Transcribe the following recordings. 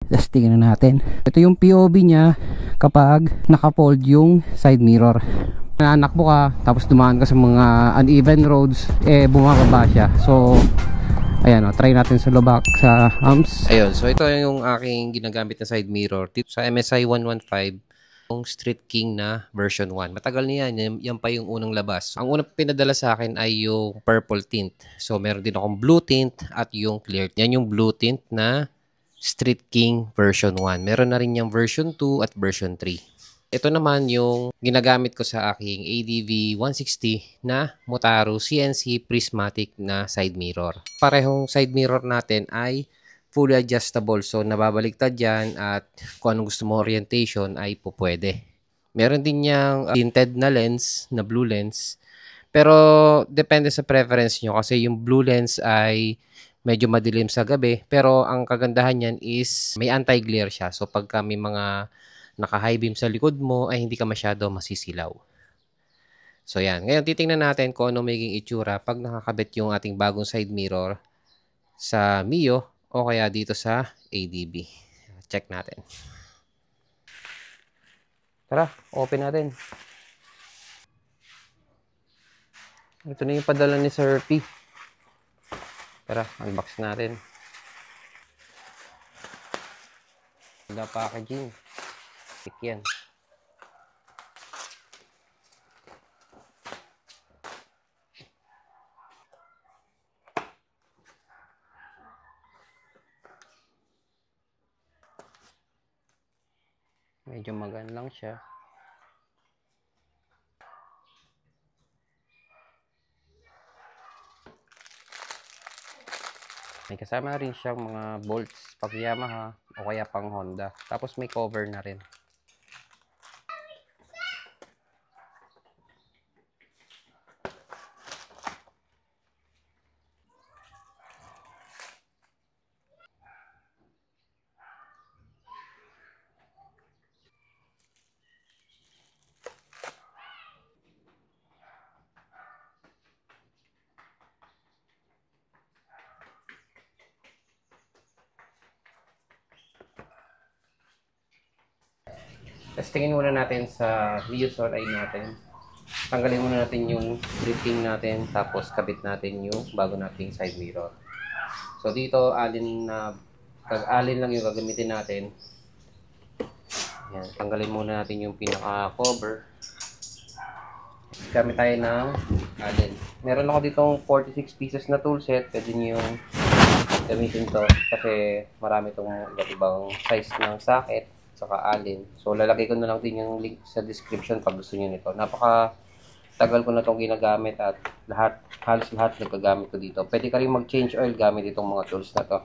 Tapos tingnan natin. Ito yung POV niya kapag naka-fold yung side mirror. Nanakbo ka, tapos dumaan ka sa mga uneven roads, bumababa siya. So, ayan o, try natin sa lubak sa humps. Ayun, so ito yung aking ginagamit na side mirror. Dito sa MSI 115, yung Street King na version 1. Matagal na yan, yan pa yung unang labas. Ang unang pinadala sa akin ay yung purple tint. So, meron din akong blue tint at yung clear. Yan yung blue tint na Street King version 1. Meron na rin yung version 2 at version 3. Ito naman yung ginagamit ko sa aking ADV 160 na Motaro CNC prismatic na side mirror. Parehong side mirror natin ay fully adjustable. So, nababaliktad yan at kung anong gusto mo orientation ay pupwede. Meron din niyang tinted na lens, na blue lens. Pero, depende sa preference nyo kasi yung blue lens ay medyo madilim sa gabi, pero ang kagandahan niyan is may anti-glare siya. So pagka may mga naka-high beam sa likod mo ay hindi ka masyado masisilaw. So yan, ngayon titingnan natin kung ano magiging itsura pag nakakabit yung ating bagong side mirror sa Mio o kaya dito sa ADB. Check natin. Tara, open natin. Ito na yung padala ni Sir P. Tara, unbox natin. Wala packaging. Tik yan. Medyo magaan lang siya. May kasama rin siyang mga bolts pag Yamaha o kaya pang Honda. Tapos may cover na rin. Testingin muna natin sa Mio Soul Eye natin. Tanggalin muna natin yung drifting natin, tapos kabit natin yung bago nating side mirror. So dito, alin lang yung gagamitin natin. Yan, tanggalin muna natin yung pinaka-cover. Gamit tayo ng alin. Meron ako ditong 46 pieces na tool set. Pwede nyo yung gamitin to kasi marami itong iba't ibang size ng socket saka alin. So, lalagay ko na lang din yung link sa description pag gusto niyo nito. Napaka tagal ko na itong ginagamit at halos lahat nagkagamit ko dito. Pwede ka rin mag-change oil gamit itong mga tools na to.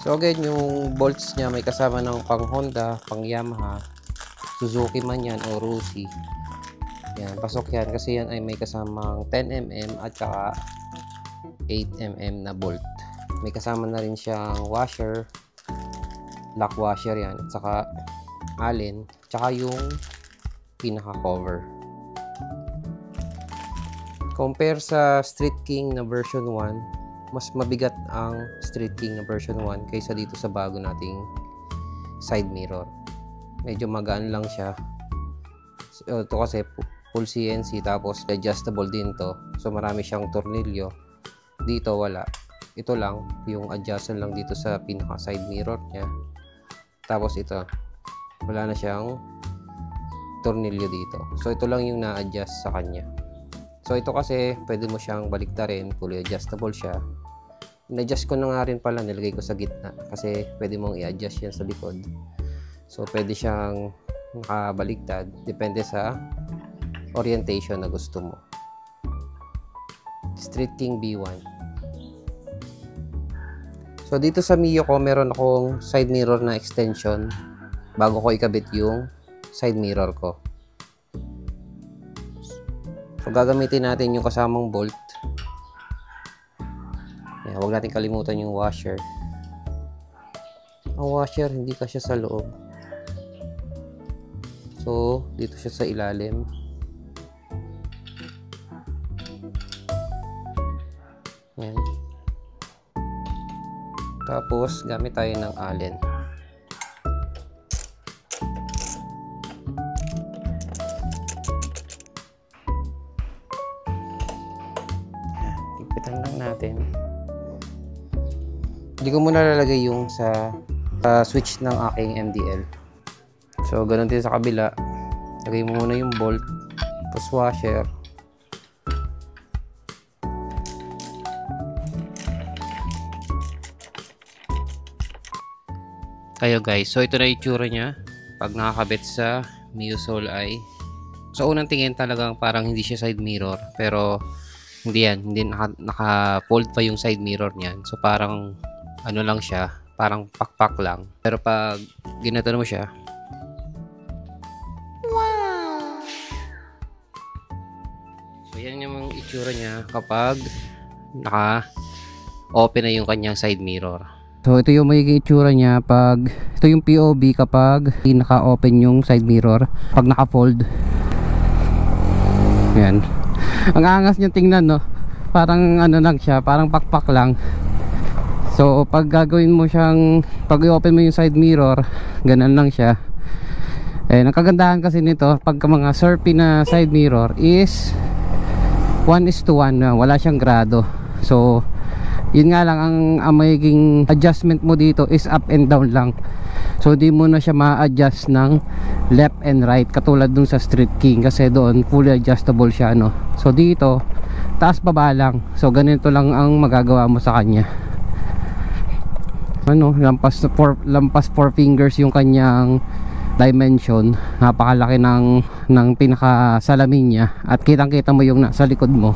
So again, yung bolts niya may kasama ng pang Honda, pang Yamaha, Suzuki man yan o Rusi. Yan, pasok yan kasi yan ay may kasamang 10mm at saka 8mm na bolt. May kasama na rin siyang washer, lock washer yan, at saka alin, tsaka yung pinaka-cover. Compare sa Street King na version 1, mas mabigat ang Street King na version 1 kaysa dito sa bago nating side mirror. Medyo magaan lang siya. Ito kasi full CNC tapos adjustable din to. So marami siyang tornilyo. Dito wala. Ito lang, yung adjustment lang dito sa pinaka side mirror niya. Tapos ito, wala na siyang tornilyo dito. So ito lang yung na-adjust sa kanya. So ito kasi pwede mo siyang baliktarin, fully adjustable siya. In-adjust ko na nga rin pala, nilagay ko sa gitna kasi pwede mong i-adjust yan sa likod. So pwede siyang nakabaliktad, depende sa orientation na gusto mo. Street King B1. So dito sa Mio ko, meron akong side mirror na extension bago ko ikabit yung side mirror ko. So gagamitin natin yung kasamang bolt. Ayan, huwag natin kalimutan yung washer. Ang washer hindi kasya sa loob. So, dito siya sa ilalim. Yan. Tapos, gamit tayo ng Allen. Tigpitan lang natin. Hindi ko muna lalagay yung sa switch ng aking MDL. So, ganun din sa kabila. Lagay mo muna yung bolt, tapos washer. Kayo guys, so ito na yung itsura niya pag nakakabit sa Mio Soul Eye. So, unang tingin talagang parang hindi siya side mirror, pero hindi yan, hindi naka-fold pa yung side mirror niyan. So, parang ano lang siya, parang pakpak lang. Pero pag ginatan mo siya, wow! So, yan yung itsura niya kapag naka-open na yung kanyang side mirror. So, ito yung magiging itsura niya pag, ito yung POV kapag naka-open yung side mirror. Pag naka-fold, yan. Ang angas niya tingnan, no? Parang ano lang siya, parang pakpak lang. So, pag gagawin mo siyang, pag i-open mo yung side mirror, ganun lang siya. Eh, ang kagandahan kasi nito, pagka mga surfy na side mirror is 1:1, wala siyang grado. So, yun nga lang, ang magiging adjustment mo dito is up and down lang. So, di mo na siya ma-adjust ng left and right katulad dun sa Street King, kasi doon fully adjustable siya, no? So, dito taas baba lang. So, ganito lang ang magagawa mo sa kanya. Ano, lampas 4 fingers yung kanyang dimension. Napakalaki ng pinakasalamin niya, at kitang-kita mo yung nasa likod mo.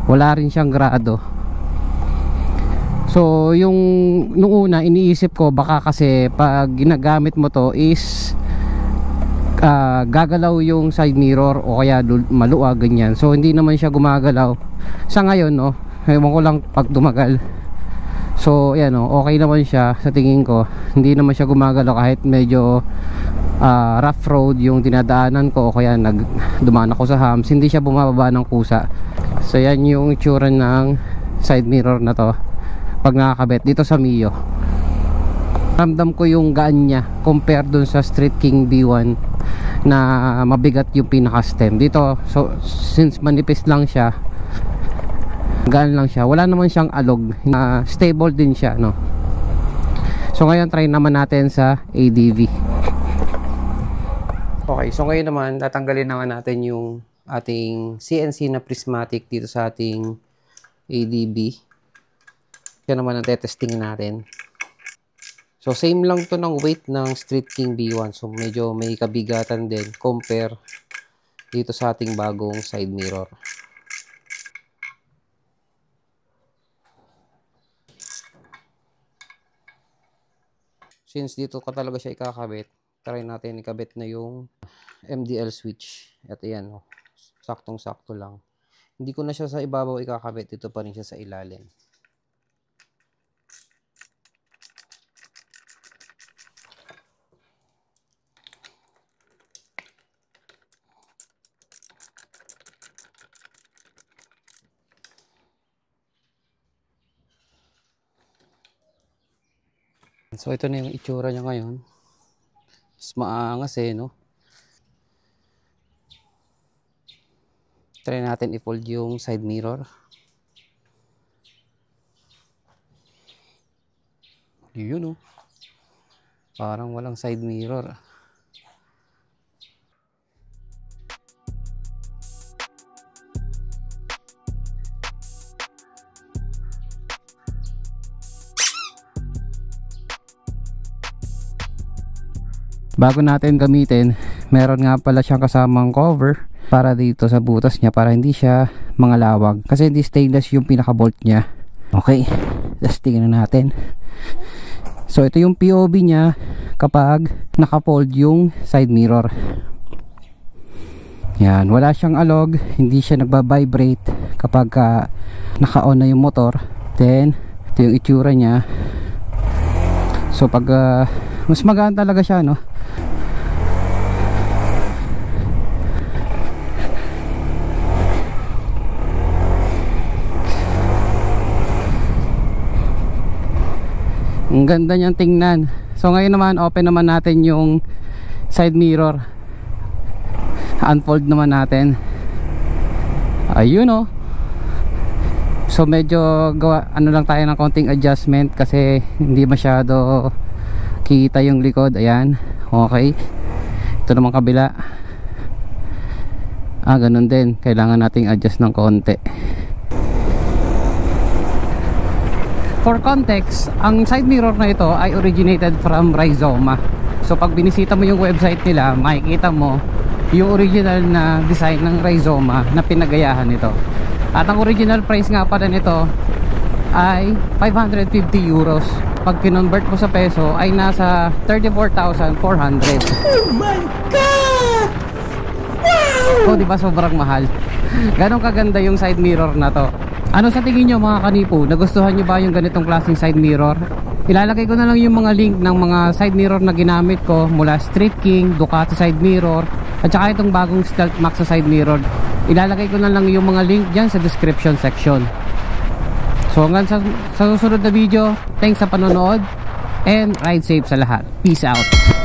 Wala rin siyang grado. So, yung nung una iniisip ko baka kasi pag ginagamit mo to is gagalaw yung side mirror o kaya maluwag, ganyan. So, hindi naman siya gumagalaw sa ngayon, no? Ewan ko lang pag tumagal. So, yan, no? Okay naman siya sa tingin ko. Hindi naman siya gumagalaw kahit medyo rough road yung dinadaanan ko o kaya dumaan ako sa humps. Hindi siya bumababa ng kusa. So, yan yung itsura ng side mirror na to pag nakakabit dito sa Mio. Ramdam ko yung gaan niya compare dun sa Street King B1 na mabigat yung pinaka-stem. Dito, so, since manipis lang siya, gaan lang siya, wala naman siyang alog, stable din siya, no? So, ngayon try naman natin sa ADV. Okay, so ngayon naman tatanggalin naman natin yung ating CNC na prismatic dito sa ating ADB. Yan naman ang tetesting natin. So, same lang to ng weight ng Street King B1. So, medyo may kabigatan din compare dito sa ating bagong side mirror. Since dito ka talaga siya ikakabit, try natin ikabit na yung MDL switch. At ayan, oh, saktong-sakto lang. Hindi ko na siya sa ibabaw ikakabit, dito pa rin siya sa ilalim. So, ito na yung itsura niya ngayon. Mas maangas eh, no? Try natin i-fold yung side mirror. Yun, no? Parang walang side mirror. Bago natin gamitin, meron nga pala siyang kasamang cover para dito sa butas niya para hindi siya mangalawag, kasi hindi stainless yung pinaka bolt niya. Okay, let's tingnan natin. So, ito yung POV niya kapag naka-fold yung side mirror. Yan, wala siyang alog, hindi siya nagba-vibrate kapag naka-on na yung motor. Then, ito yung itsura niya. So, pag mas magaan talaga siya, no? ganda niyang tingnan. So ngayon naman open naman natin yung side mirror, unfold naman natin. Ayun oh. So medyo ano lang tayo ng konting adjustment kasi hindi masyado kita yung likod. Ayan, okay. Ito naman kabila, ganun din, kailangan nating adjust ng konti. For context, ang side mirror na ito ay originated from Rizoma. So pag binisita mo yung website nila, makikita mo yung original na design ng Rizoma na pinagayahan nito. At ang original price nga pala nito ay 550 euros. Pag kinonvert mo sa peso ay nasa 34,400. Oh my God! Wow! So diba sobrang mahal? Ganon kaganda yung side mirror na to. Ano sa tingin nyo mga kanipo? Nagustuhan nyo ba yung ganitong klaseng side mirror? Ilalagay ko na lang yung mga link ng mga side mirror na ginamit ko mula Street King, Ducati side mirror, at saka itong bagong Stealth Max sa side mirror. Ilalagay ko na lang yung mga link dyan sa description section. So hanggang sa susunod na video, thanks sa panonood and ride safe sa lahat. Peace out.